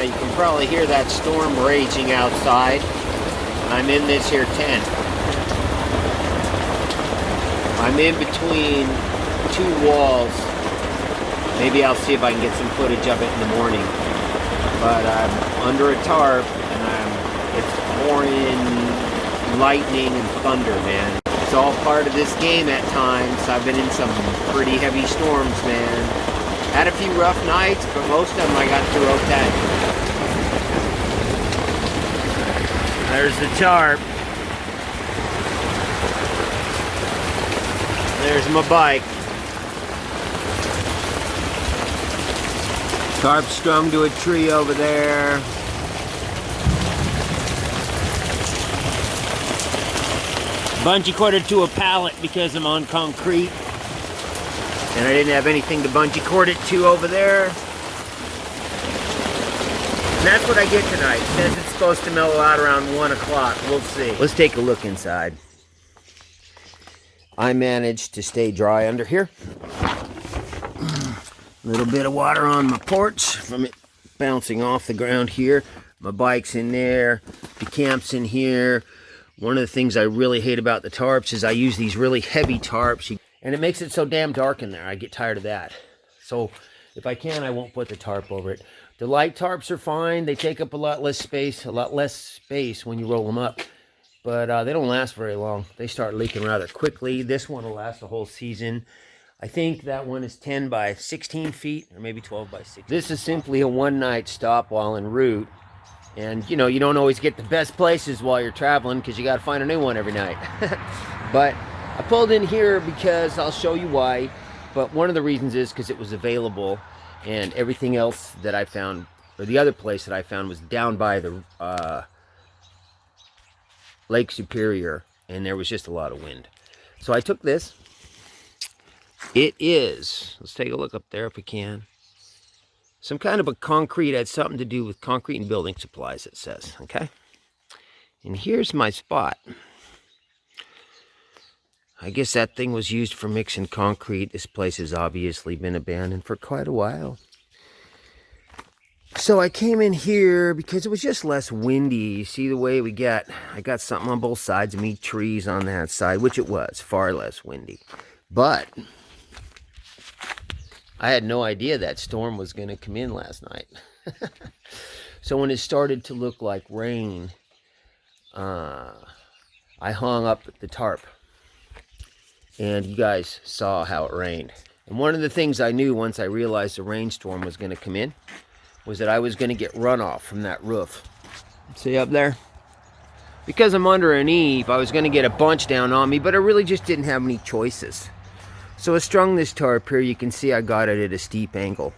Now you can probably hear that storm raging outside. I'm in this here tent. I'm in between two walls. Maybe I'll see if I can get some footage of it in the morning. But I'm under a tarp and it's pouring lightning and thunder, man. It's all part of this game at times. I've been in some pretty heavy storms, man. Had a few rough nights, but most of them I got through okay. There's the tarp. There's my bike. Tarp strung to a tree over there. Bungee corded to a pallet because I'm on concrete. And I didn't have anything to bungee cord it to over there. And that's what I get tonight. It says it's supposed to mellow out around 1 o'clock. We'll see. Let's take a look inside. I managed to stay dry under here. A little bit of water on my porch from it bouncing off the ground here. My bike's in there. The camp's in here. One of the things I really hate about the tarps is I use these really heavy tarps. And it makes it so damn dark in there. I get tired of that. So if I can, I won't put the tarp over it. The light tarps are fine. They take up a lot less space when you roll them up. But they don't last very long. They start leaking rather quickly. This one will last the whole season. I think that one is 10 by 16 feet or maybe 12 by 16. This is simply a one-night stop while en route. And, you know, you don't always get the best places while you're traveling because you got to find a new one every night. But I pulled in here because I'll show you why. But one of the reasons is because it was available, and everything else that I found, or the other place that I found, was down by the Lake Superior, and there was just a lot of wind. So I took this. It is, let's take a look up there if we can. Some kind of a concrete, had something to do with concrete and building supplies, it says, okay? And here's my spot. I guess that thing was used for mixing concrete. This place has obviously been abandoned for quite a while. So I came in here because it was just less windy. You see the way we got, I got something on both sides of me, trees on that side, which it was, far less windy. But I had no idea that storm was going to come in last night. So when it started to look like rain, I hung up the tarp. And you guys saw how it rained. And one of the things I knew once I realized the rainstorm was going to come in was that I was going to get runoff from that roof. See up there? Because I'm under an eave, I was going to get a bunch down on me, but I really just didn't have any choices. So I strung this tarp here. You can see I got it at a steep angle.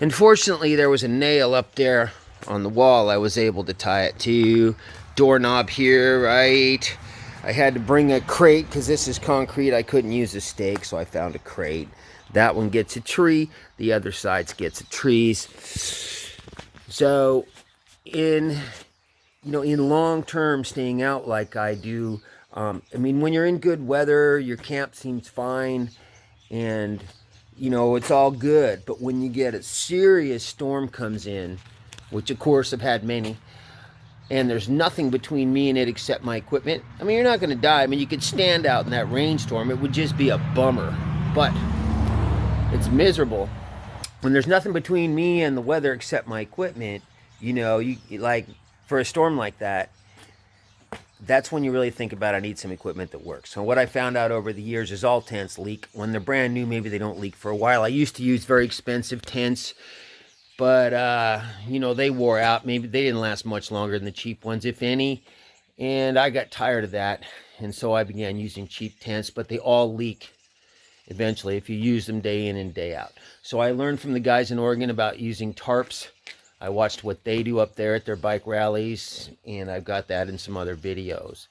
Unfortunately, there was a nail up there on the wall I was able to tie it to. Doorknob here, right? I had to bring a crate because this is concrete. I couldn't use a stake, so I found a crate. That one gets a tree. The other side gets a trees. So in long term staying out like I do, I mean, when you're in good weather, your camp seems fine and, you know, it's all good. But when you get a serious storm comes in, which of course I've had many, and there's nothing between me and it except my equipment, I mean, you're not going to die. I mean, you could stand out in that rainstorm. It would just be a bummer. But it's miserable. When there's nothing between me and the weather except my equipment, you know, you like, for a storm like that, that's when you really think about, I need some equipment that works. So what I found out over the years is all tents leak. When they're brand new, maybe they don't leak for a while. I used to use very expensive tents, but, you know, they wore out. Maybe they didn't last much longer than the cheap ones, if any. And I got tired of that. And so I began using cheap tents, but they all leak eventually if you use them day in and day out. So I learned from the guys in Oregon about using tarps. I watched what they do up there at their bike rallies, and I've got that in some other videos.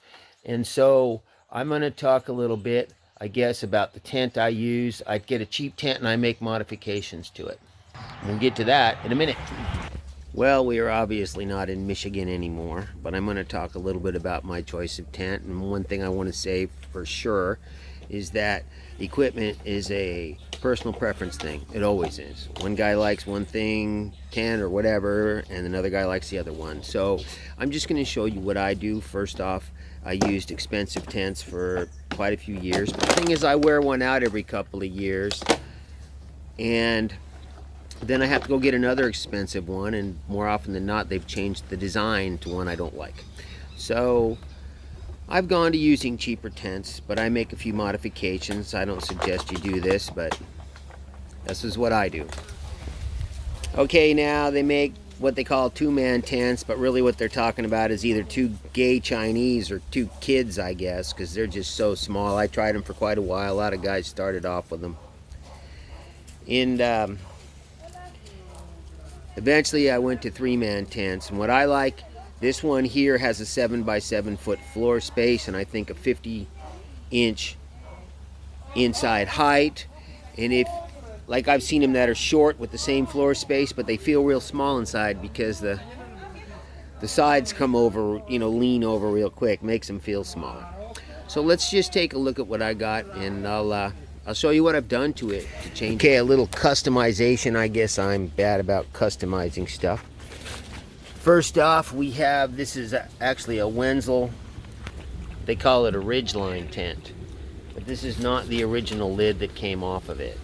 And so I'm going to talk a little bit, I guess, about the tent I use. I get a cheap tent and I make modifications to it. We'll get to that in a minute. Well, we are obviously not in Michigan anymore, but I'm going to talk a little bit about my choice of tent. And one thing I want to say for sure is that the equipment is a personal preference thing. It always is. One guy likes one thing, tent or whatever, and another guy likes the other one. So I'm just going to show you what I do. First off, I used expensive tents for quite a few years. But the thing is, I wear one out every couple of years, and then I have to go get another expensive one, and more often than not, they've changed the design to one I don't like. So I've gone to using cheaper tents, but I make a few modifications. I don't suggest you do this, but this is what I do. Okay, now they make what they call two-man tents, but really what they're talking about is either two gay Chinese or two kids, I guess, because they're just so small. I tried them for quite a while. A lot of guys started off with them. And eventually I went to three-man tents, and what I like, this one here has a 7 by 7 foot floor space, and I think a 50-inch inside height. And if, like I've seen them that are short with the same floor space, but they feel real small inside because the sides come over, you know, lean over real quick, makes them feel smaller. So let's just take a look at what I got, and I'll show you what I've done to it to change. Okay, a little customization. I guess I'm bad about customizing stuff. First off, we have, this is actually a Wenzel. They call it a ridgeline tent, but this is not the original lid that came off of it.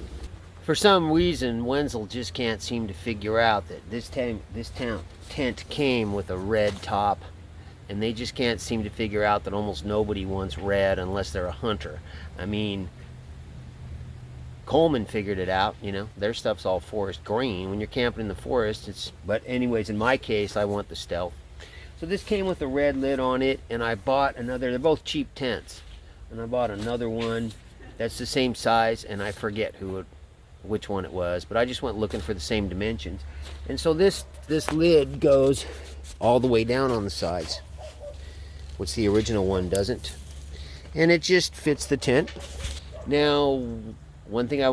For some reason, Wenzel just can't seem to figure out that this tent came with a red top, and they just can't seem to figure out that almost nobody wants red unless they're a hunter. I mean, Coleman figured it out, you know, their stuff's all forest green. When you're camping in the forest, but anyways, in my case, I want the stealth. So this came with a red lid on it, and I bought another, they're both cheap tents, and I bought another one that's the same size, and I forget which one it was, but I just went looking for the same dimensions. And so this lid goes all the way down on the sides, which the original one doesn't, and it just fits the tent. Now, one thing I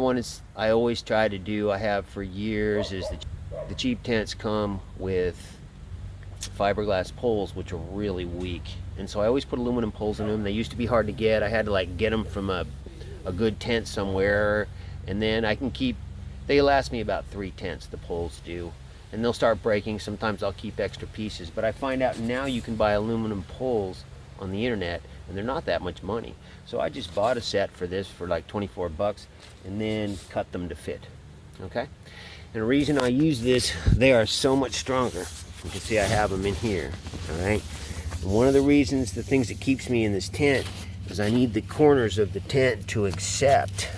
always try to do, I have for years, is the cheap tents come with fiberglass poles, which are really weak, and so I always put aluminum poles in them. They used to be hard to get. I had to like get them from a good tent somewhere, and then they last me about 3 tents, the poles do, and they'll start breaking. Sometimes I'll keep extra pieces, but I find out now you can buy aluminum poles on the internet, and they're not that much money. So I just bought a set for this for like 24 bucks and then cut them to fit. Okay? And the reason I use this, they are so much stronger. You can see I have them in here. Alright? And one of the reasons, the things that keeps me in this tent, is I need the corners of the tent to accept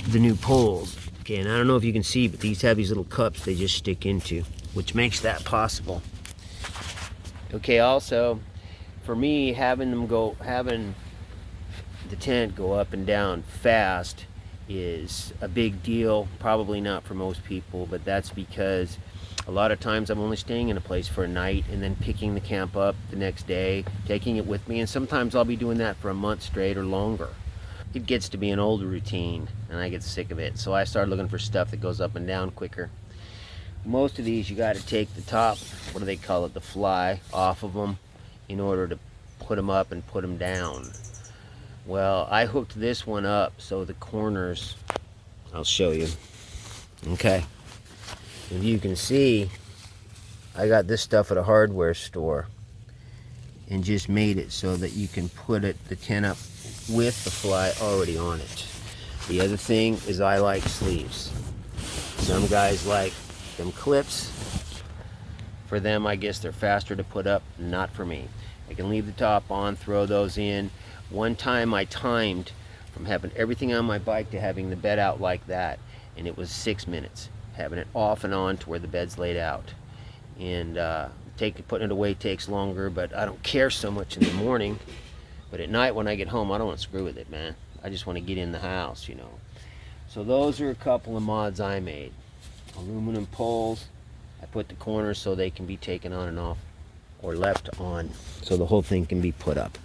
the new poles. Okay, and I don't know if you can see, but these have these little cups they just stick into, which makes that possible. Okay, also, for me, having the tent go up and down fast is a big deal. Probably not for most people, but that's because a lot of times I'm only staying in a place for a night and then picking the camp up the next day, taking it with me, and sometimes I'll be doing that for a month straight or longer. It gets to be an old routine, and I get sick of it, so I started looking for stuff that goes up and down quicker. Most of these, you got to take the top, what do they call it, the fly, off of them in order to put them up and put them down. Well, I hooked this one up so the corners, I'll show you. Okay. If you can see, I got this stuff at a hardware store and just made it so that you can put the tent up with the fly already on it. The other thing is I like sleeves. Some guys like them clips. For them, I guess they're faster to put up, not for me. I can leave the top on, throw those in. One time I timed from having everything on my bike to having the bed out like that, and it was 6 minutes. Having it off and on to where the bed's laid out. And putting it away takes longer, but I don't care so much in the morning. But at night when I get home, I don't want to screw with it, man. I just want to get in the house, you know. So those are a couple of mods I made. Aluminum poles. I put the corners so they can be taken on and off, or left on, so the whole thing can be put up.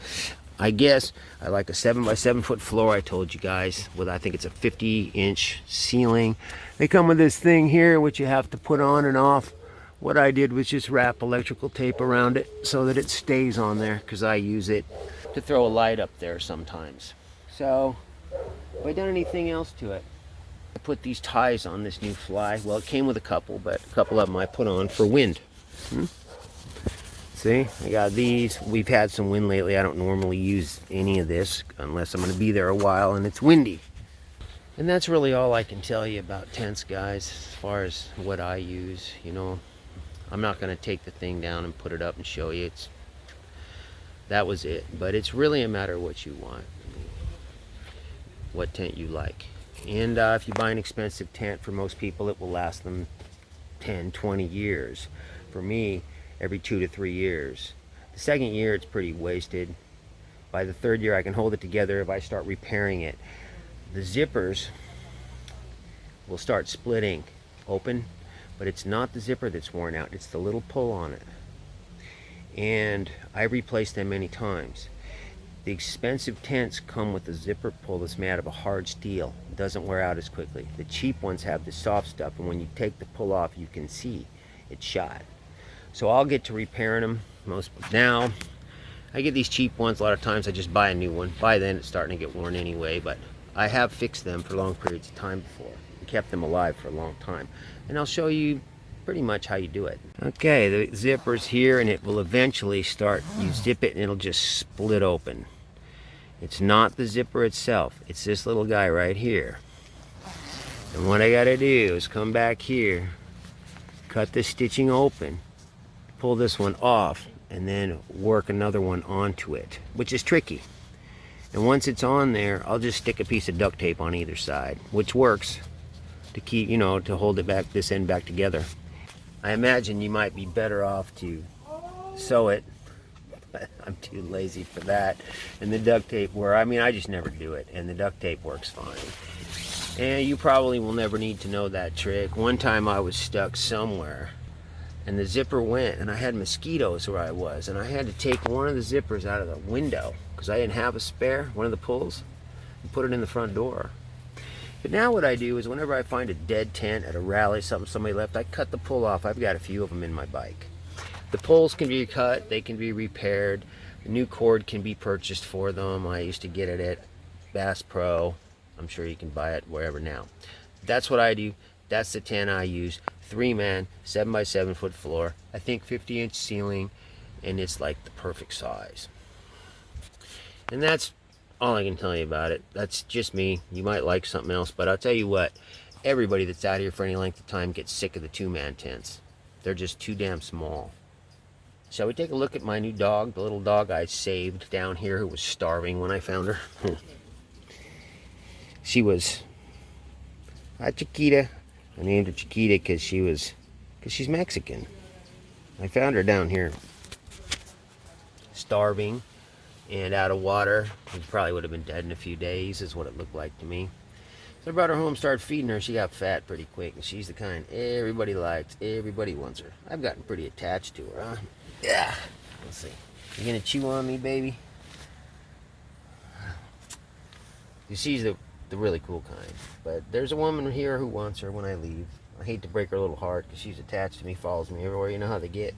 I guess I like a 7 by 7 foot floor, I told you guys, with I think it's a 50-inch ceiling. They come with this thing here which you have to put on and off. What I did was just wrap electrical tape around it so that it stays on there, because I use it to throw a light up there sometimes. So Have I done anything else to it? I put these ties on this new fly. Well, it came with a couple, but a couple of them I put on for wind. See, I got these. We've had some wind lately. I don't normally use any of this unless I'm going to be there a while and it's windy. And that's really all I can tell you about tents, guys, as far as what I use. You know, I'm not going to take the thing down and put it up and show you. That was it. But it's really a matter of what you want, what tent you like. And if you buy an expensive tent, for most people it will last them 10, 20 years. For me, every 2 to 3 years. The second year it's pretty wasted. By the third year I can hold it together if I start repairing it. The zippers will start splitting open, but it's not the zipper that's worn out, it's the little pull on it. And I've replaced them many times. The expensive tents come with a zipper pull that's made out of a hard steel. It doesn't wear out as quickly. The cheap ones have the soft stuff, and when you take the pull off you can see it's shot. So I'll get to repairing them. Now I get these cheap ones. A lot of times I just buy a new one. By then it's starting to get worn anyway, but I have fixed them for long periods of time before and kept them alive for a long time. And I'll show you pretty much how you do it. Okay, the zipper's here, and it will eventually start. You zip it and it'll just split open. It's not the zipper itself. It's this little guy right here. And what I gotta do is come back here, cut the stitching open, pull this one off, and then work another one onto it, which is tricky. And once it's on there, I'll just stick a piece of duct tape on either side, which works to keep, to hold it back, this end back together. I imagine you might be better off to sew it, but I'm too lazy for that. And the duct tape I just never do it, and the duct tape works fine. And you probably will never need to know that trick. One time I was stuck somewhere, and the zipper went, and I had mosquitoes where I was, and I had to take one of the zippers out of the window because I didn't have a spare, one of the pulls, and put it in the front door. But now what I do is whenever I find a dead tent at a rally, something somebody left, I cut the pull off. I've got a few of them in my bike. The poles can be cut, they can be repaired, a new cord can be purchased for them. I used to get it at Bass Pro. I'm sure you can buy it wherever now. That's what I do. That's the tent I use. 3-man, 7 by 7 foot floor. I think 50-inch ceiling, and it's like the perfect size. And that's all I can tell you about it. That's just me. You might like something else, but I'll tell you what, everybody that's out here for any length of time gets sick of the 2-man tents. They're just too damn small. Shall we take a look at my new dog, the little dog I saved down here who was starving when I found her? She was a Chiquita. I named her Chiquita because she's Mexican. I found her down here starving and out of water. She probably would have been dead in a few days is what it looked like to me. So I brought her home, started feeding her. She got fat pretty quick, and she's the kind everybody likes. Everybody wants her. I've gotten pretty attached to her, huh? Yeah. Let's see. You gonna chew on me, baby? She's the really cool kind. But there's a woman here who wants her when I leave. I hate to break her little heart because she's attached to me, follows me everywhere. You know how they get.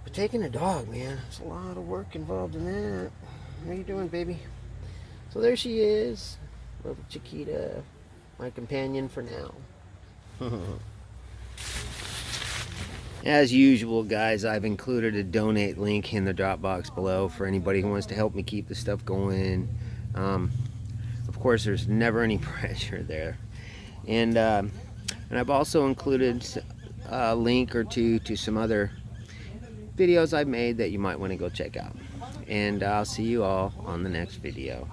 But taking a dog, man, there's a lot of work involved in that. How you doing, baby? So there she is. Little Chiquita, my companion for now. As usual, guys, I've included a donate link in the drop box below for anybody who wants to help me keep the stuff going. Of course, there's never any pressure there. And I've also included a link or two to some other videos I've made that you might want to go check out. And I'll see you all on the next video.